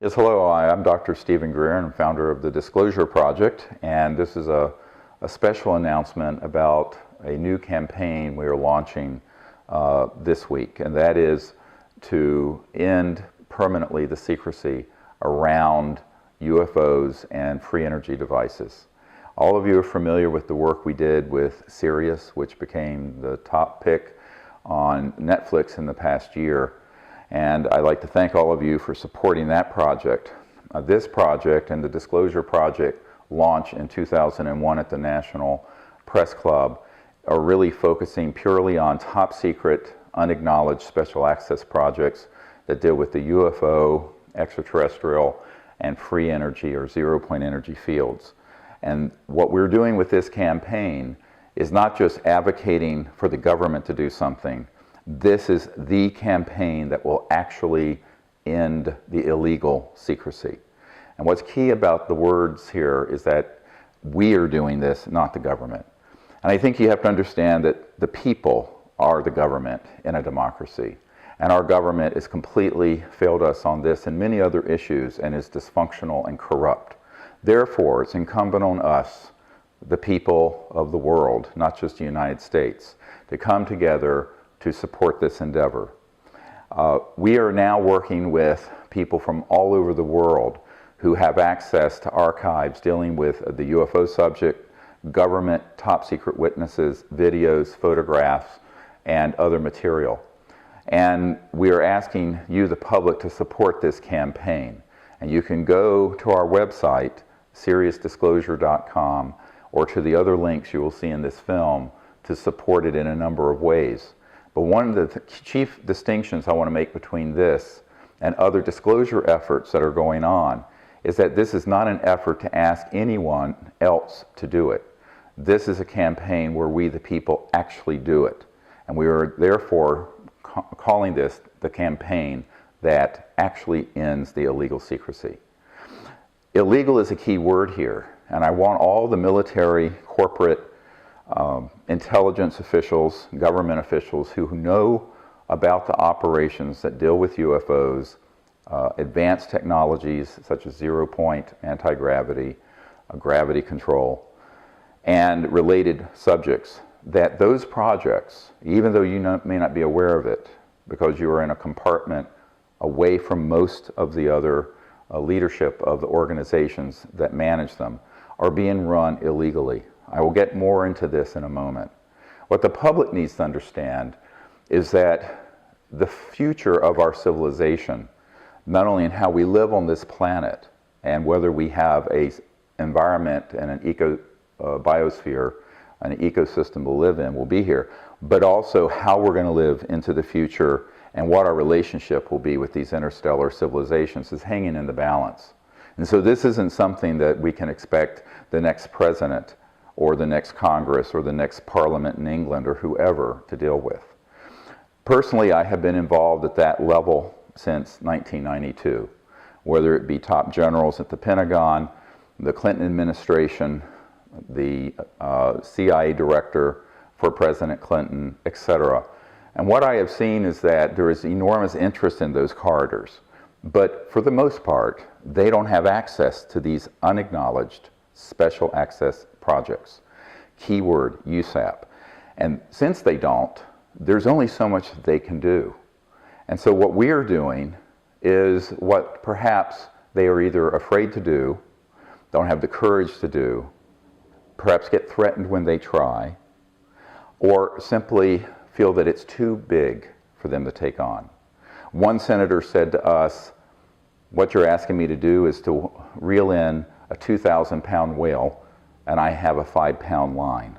Yes, hello. I'm Dr. Stephen Greer, and I'm founder of the Disclosure Project, and this is a special announcement about a new campaign we are launching this week, and that is to end permanently the secrecy around UFOs and free energy devices. All of you are familiar with the work we did with Sirius, which became the top pick on Netflix in the past year. And I'd like to thank all of you for supporting that project. This project and the Disclosure Project launched in 2001 at the National Press Club are really focusing purely on top secret, unacknowledged special access projects that deal with the UFO, extraterrestrial, and free energy or zero-point energy fields. And what we're doing with this campaign is not just advocating for the government to do something. This is the campaign that will actually end the illegal secrecy. And what's key about the words here is that we are doing this, not the government. And I think you have to understand that the people are the government in a democracy. And our government has completely failed us on this and many other issues and is dysfunctional and corrupt. Therefore, it's incumbent on us, the people of the world, not just the United States, to come together to support this endeavor. We are now working with people from all over the world who have access to archives dealing with the UFO subject, government top secret witnesses, videos, photographs, and other material. And we are asking you, the public, to support this campaign. And you can go to our website, SiriusDisclosure.com, or to the other links you will see in this film to support it in a number of ways. But one of the chief distinctions I want to make between this and other disclosure efforts that are going on is that this is not an effort to ask anyone else to do it. This is a campaign where we, the people, actually do it. And we are therefore calling this the campaign that actually ends the illegal secrecy. Illegal is a key word here, and I want all the military, corporate, intelligence officials, government officials who know about the operations that deal with UFOs, advanced technologies such as zero-point anti-gravity, gravity control, and related subjects, that those projects, even though you may not be aware of it because you are in a compartment away from most of the other leadership of the organizations that manage them, are being run illegally. I will get more into this in a moment. What the public needs to understand is that the future of our civilization, not only in how we live on this planet and whether we have an environment and an biosphere, an ecosystem to live in, will be here, but also how we're going to live into the future and what our relationship will be with these interstellar civilizations is hanging in the balance. And so this isn't something that we can expect the next president or the next Congress or the next Parliament in England or whoever to deal with. Personally, I have been involved at that level since 1992, whether it be top generals at the Pentagon, the Clinton administration, the CIA director for President Clinton, etc. And what I have seen is that there is enormous interest in those corridors, but for the most part, they don't have access to these unacknowledged special access projects. Keyword, USAP. And since they don't, there's only so much that they can do. And so what we are doing is what perhaps they are either afraid to do, don't have the courage to do, perhaps get threatened when they try, or simply feel that it's too big for them to take on. One senator said to us, what you're asking me to do is to reel in a 2,000-pound whale, and I have a 5-pound line.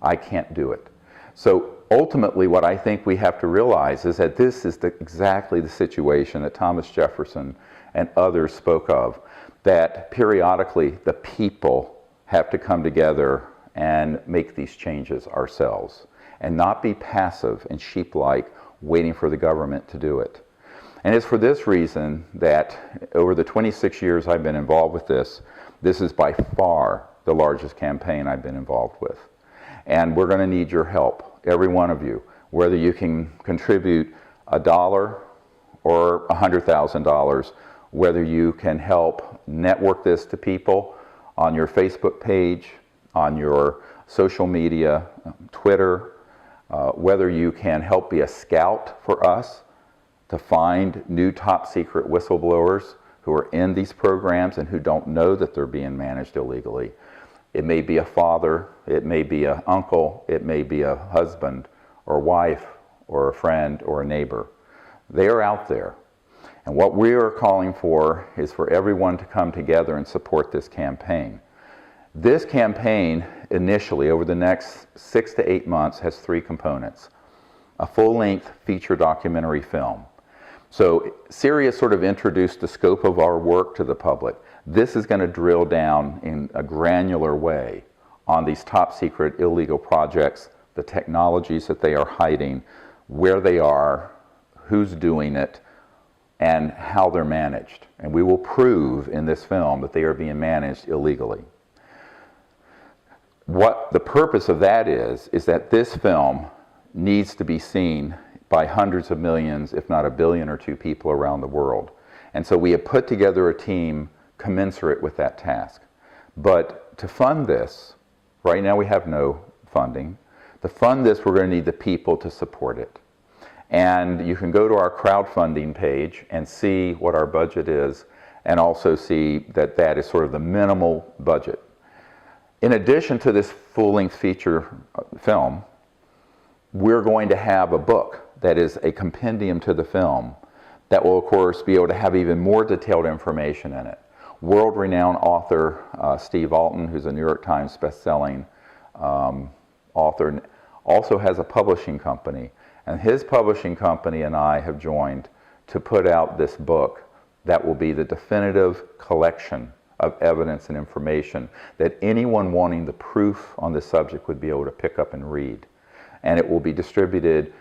I can't do it. So ultimately, what I think we have to realize is that this is exactly the situation that Thomas Jefferson and others spoke of, that periodically the people have to come together and make these changes ourselves, and not be passive and sheep-like waiting for the government to do it. And it's for this reason that over the 26 years I've been involved with this, this is by far the largest campaign I've been involved with. And we're going to need your help, every one of you, whether you can contribute $1 or $100,000 whether you can help network this to people on your Facebook page, on your social media, Twitter, whether you can help be a scout for us to find new top secret whistleblowers who are in these programs and who don't know that they're being managed illegally. It may be a father, it may be an uncle, it may be a husband or wife or a friend or a neighbor. They are out there. And what we are calling for is for everyone to come together and support this campaign. This campaign initially over the next 6 to 8 months has 3 components. A full-length feature documentary film. So Sirius sort of introduced the scope of our work to the public. This is going to drill down in a granular way on these top secret illegal projects, the technologies that they are hiding, where they are, who's doing it, and how they're managed. And we will prove in this film that they are being managed illegally. What the purpose of that is that this film needs to be seen by hundreds of millions, if not 1 billion or 2 people around the world. And so we have put together a team commensurate with that task. But to fund this, right now we have no funding. To fund this, we're going to need the people to support it. And you can go to our crowdfunding page and see what our budget is, and also see that that is sort of the minimal budget. In addition to this full-length feature film, we're going to have a book that is a compendium to the film that will, of course, be able to have even more detailed information in it. World-renowned author Steve Alton, who's a New York Times best-selling author, also has a publishing company. And his publishing company and I have joined to put out this book that will be the definitive collection of evidence and information that anyone wanting the proof on this subject would be able to pick up and read. And it will be distributed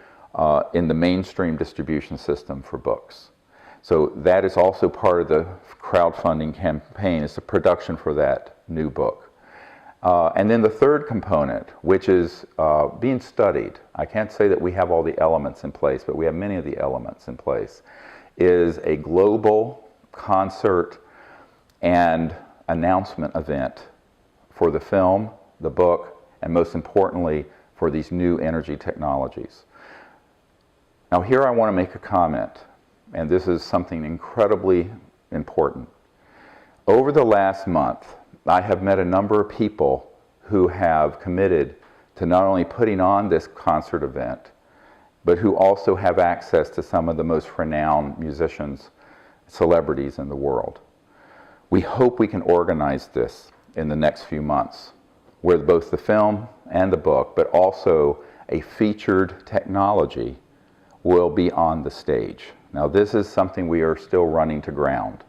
in the mainstream distribution system for books. So that is also part of the crowdfunding campaign, is the production for that new book. And then the third component, which is being studied, I can't say that we have all the elements in place, but we have many of the elements in place, is a global concert and announcement event for the film, the book, and most importantly, for these new energy technologies. Now here I want to make a comment, and this is something incredibly important. Over the last month, I have met a number of people who have committed to not only putting on this concert event, but who also have access to some of the most renowned musicians, celebrities in the world. We hope we can organize this in the next few months, where both the film and the book, but also a featured technology, will be on the stage. Now this is something we are still running to ground.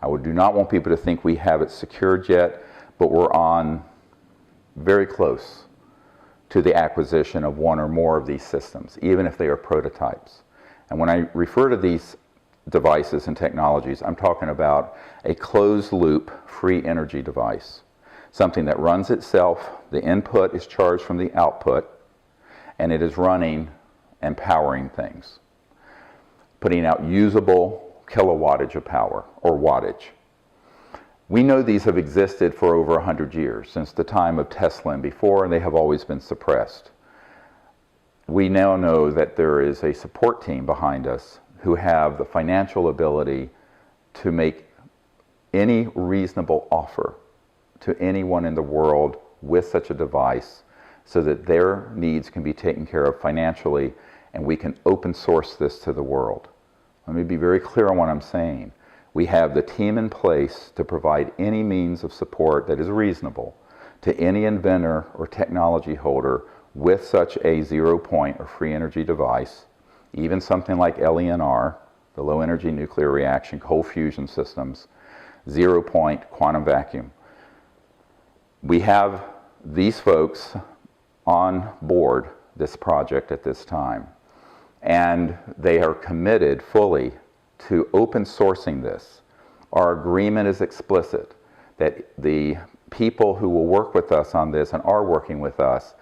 I do not want people to think we have it secured yet, but we're on very close to the acquisition of one or more of these systems, even if they are prototypes. And when I refer to these devices and technologies, I'm talking about a closed-loop free energy device, something that runs itself, the input is charged from the output, and it is running and powering things, putting out usable kilowattage of power, or wattage. We know these have existed for over 100 years, since the time of Tesla and before, and they have always been suppressed. We now know that there is a support team behind us who have the financial ability to make any reasonable offer to anyone in the world with such a device so that their needs can be taken care of financially, and we can open source this to the world. Let me be very clear on what I'm saying. We have the team in place to provide any means of support that is reasonable to any inventor or technology holder with such a zero-point or free energy device, even something like LENR, the low energy nuclear reaction, cold fusion systems, zero-point quantum vacuum. We have these folks on board this project at this time, and they are committed fully to open sourcing this. Our agreement is explicit that the people who will work with us on this and are working with us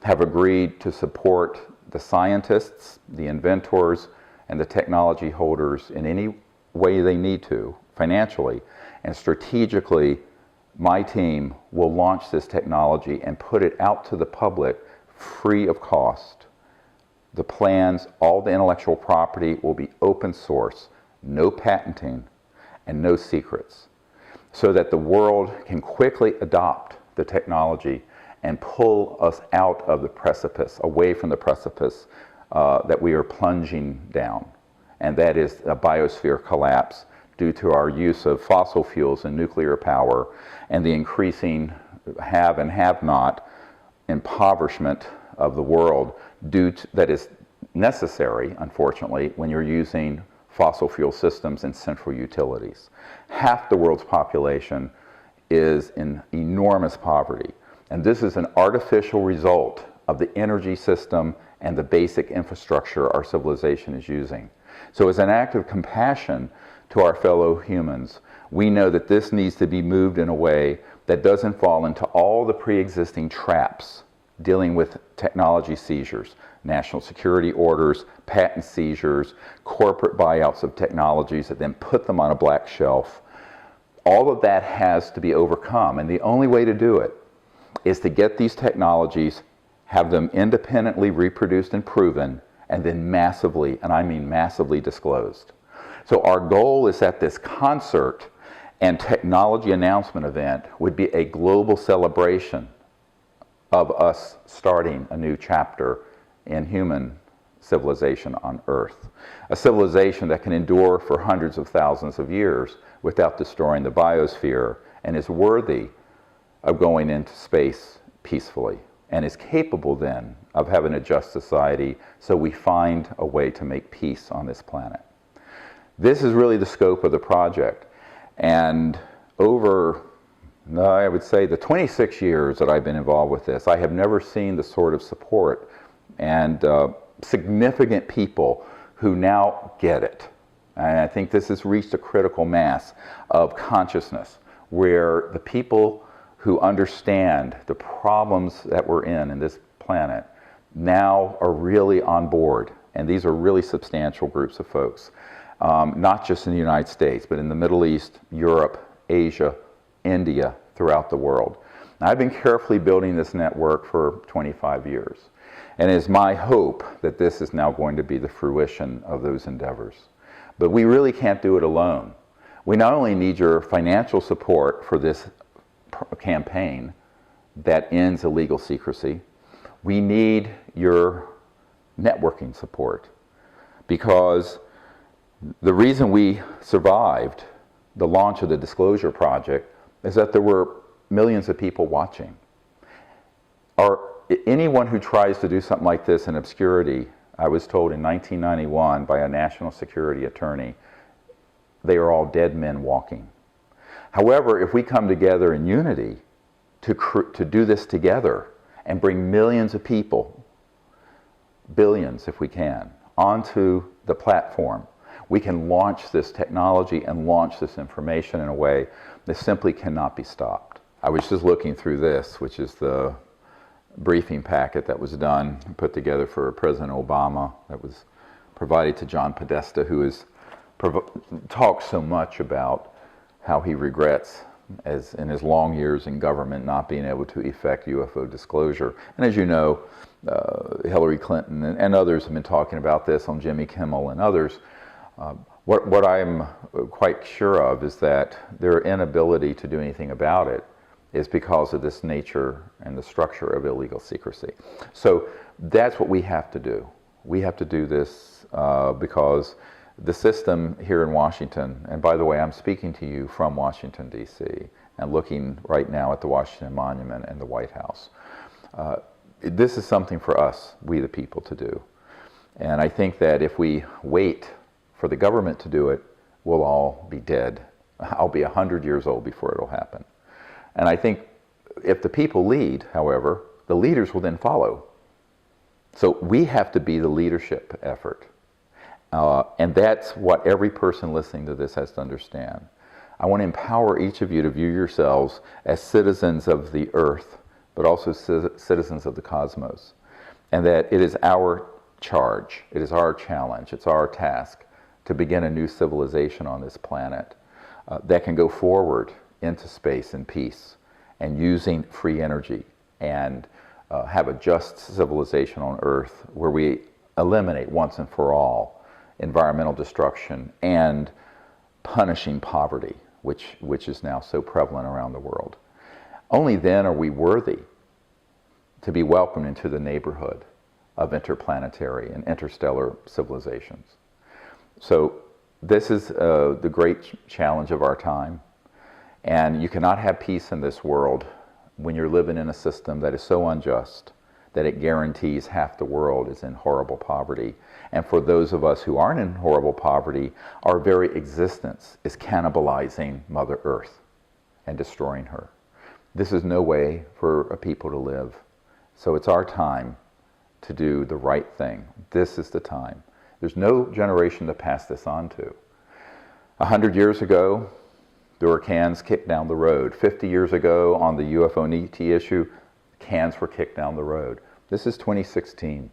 have agreed to support the scientists, the inventors, and the technology holders in any way they need to financially, and strategically, my team will launch this technology and put it out to the public free of cost. The plans, all the intellectual property will be open source, no patenting, and no secrets, so that the world can quickly adopt the technology and pull us out of the precipice, away from the precipice that we are plunging down. And that is a biosphere collapse due to our use of fossil fuels and nuclear power and the increasing have and have not impoverishment of the world that is necessary, unfortunately, when you're using fossil fuel systems and central utilities. Half the world's population is in enormous poverty, and this is an artificial result of the energy system and the basic infrastructure our civilization is using. So as an act of compassion to our fellow humans, we know that this needs to be moved in a way that doesn't fall into all the pre-existing traps dealing with technology seizures, national security orders, patent seizures, corporate buyouts of technologies that then put them on a black shelf. All of that has to be overcome, and the only way to do it is to get these technologies, have them independently reproduced and proven, and then massively, and I mean massively, disclosed. So our goal is that this concert and technology announcement event would be a global celebration of us starting a new chapter in human civilization on Earth. A civilization that can endure for hundreds of thousands of years without destroying the biosphere, and is worthy of going into space peacefully, and is capable then of having a just society, so we find a way to make peace on this planet. This is really the scope of the project, and over, I would say, the 26 years that I've been involved with this, I have never seen the sort of support and significant people who now get it. And I think this has reached a critical mass of consciousness where the people who understand the problems that we're in this planet now are really on board. And these are really substantial groups of folks, not just in the United States, but in the Middle East, Europe, Asia, India, throughout the world. Now, I've been carefully building this network for 25 years. And it is my hope that this is now going to be the fruition of those endeavors. But we really can't do it alone. We not only need your financial support for this campaign that ends illegal secrecy, we need your networking support. Because the reason we survived the launch of the Disclosure Project is that there were millions of people watching. Anyone who tries to do something like this in obscurity, I was told in 1991 by a national security attorney, they are all dead men walking. However, if we come together in unity to do this together and bring millions of people, billions if we can, onto the platform, we can launch this technology and launch this information in a way that simply cannot be stopped. I was just looking through this, which is the briefing packet that was done, put together for President Obama, that was provided to John Podesta, who has talked so much about how he regrets, as in his long years in government, not being able to effect UFO disclosure. And as you know, Hillary Clinton and others have been talking about this on Jimmy Kimmel and others. What I'm quite sure of is that their inability to do anything about it is because of this nature and the structure of illegal secrecy. So that's what we have to do. We have to do this because the system here in Washington, and by the way, I'm speaking to you from Washington, D.C., and looking right now at the Washington Monument and the White House. This is something for us, we the people, to do. And I think that if we wait for the government to do it, we'll all be dead. I'll be 100 years old before it'll happen. And I think if the people lead, however, the leaders will then follow. So we have to be the leadership effort. And that's what every person listening to this has to understand. I want to empower each of you to view yourselves as citizens of the earth, but also citizens of the cosmos. And that it is our charge, it is our challenge, it's our task to begin a new civilization on this planet. that can go forward into space in peace and using free energy and have a just civilization on Earth where we eliminate once and for all environmental destruction and punishing poverty, which is now so prevalent around the world. Only then are we worthy to be welcomed into the neighborhood of interplanetary and interstellar civilizations. So this is the great challenge of our time. And you cannot have peace in this world when you're living in a system that is so unjust that it guarantees half the world is in horrible poverty. And for those of us who aren't in horrible poverty, our very existence is cannibalizing Mother Earth and destroying her. This is no way for a people to live. So it's our time to do the right thing. This is the time. There's no generation to pass this on to. 100 years ago, there were cans kicked down the road. 50 years ago, on the UFO and ET issue, cans were kicked down the road. This is 2016.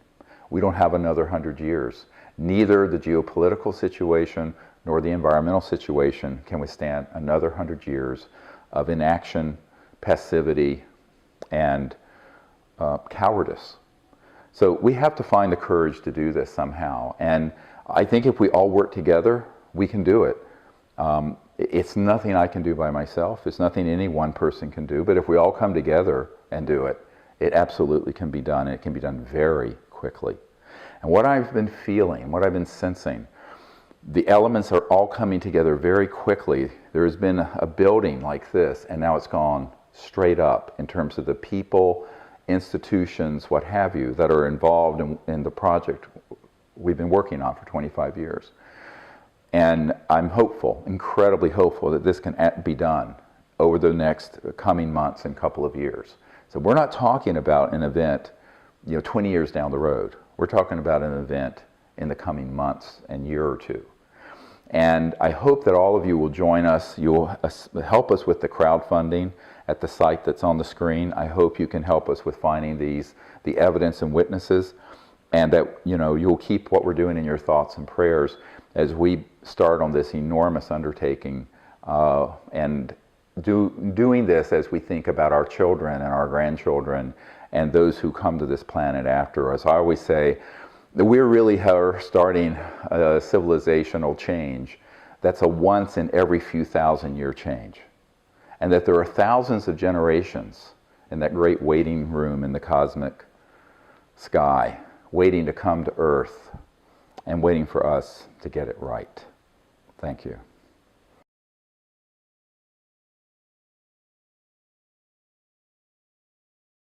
We don't have another 100 years. Neither the geopolitical situation nor the environmental situation can withstand another 100 years of inaction, passivity, and cowardice. So we have to find the courage to do this somehow. And I think if we all work together, we can do it. It's nothing I can do by myself. It's nothing any one person can do. But if we all come together and do it, it absolutely can be done. And it can be done very quickly. And what I've been feeling, what I've been sensing, the elements are all coming together very quickly. There has been a building like this, and now it's gone straight up in terms of the people, institutions, what have you, that are involved in the project we've been working on for 25 years. And I'm hopeful, incredibly hopeful, that this can be done over the next coming months and couple of years. So we're not talking about an event, 20 years down the road. We're talking about an event in the coming months and year or two. And I hope that all of you will join us. You'll help us with the crowdfunding at the site that's on the screen. I hope you can help us with finding the evidence and witnesses, and that you'll keep what we're doing in your thoughts and prayers as we start on this enormous undertaking, and doing this as we think about our children and our grandchildren and those who come to this planet after us. I always say that we really are starting a civilizational change that's a once in every few thousand year change. And that there are thousands of generations in that great waiting room in the cosmic sky, waiting to come to Earth and waiting for us to get it right. Thank you.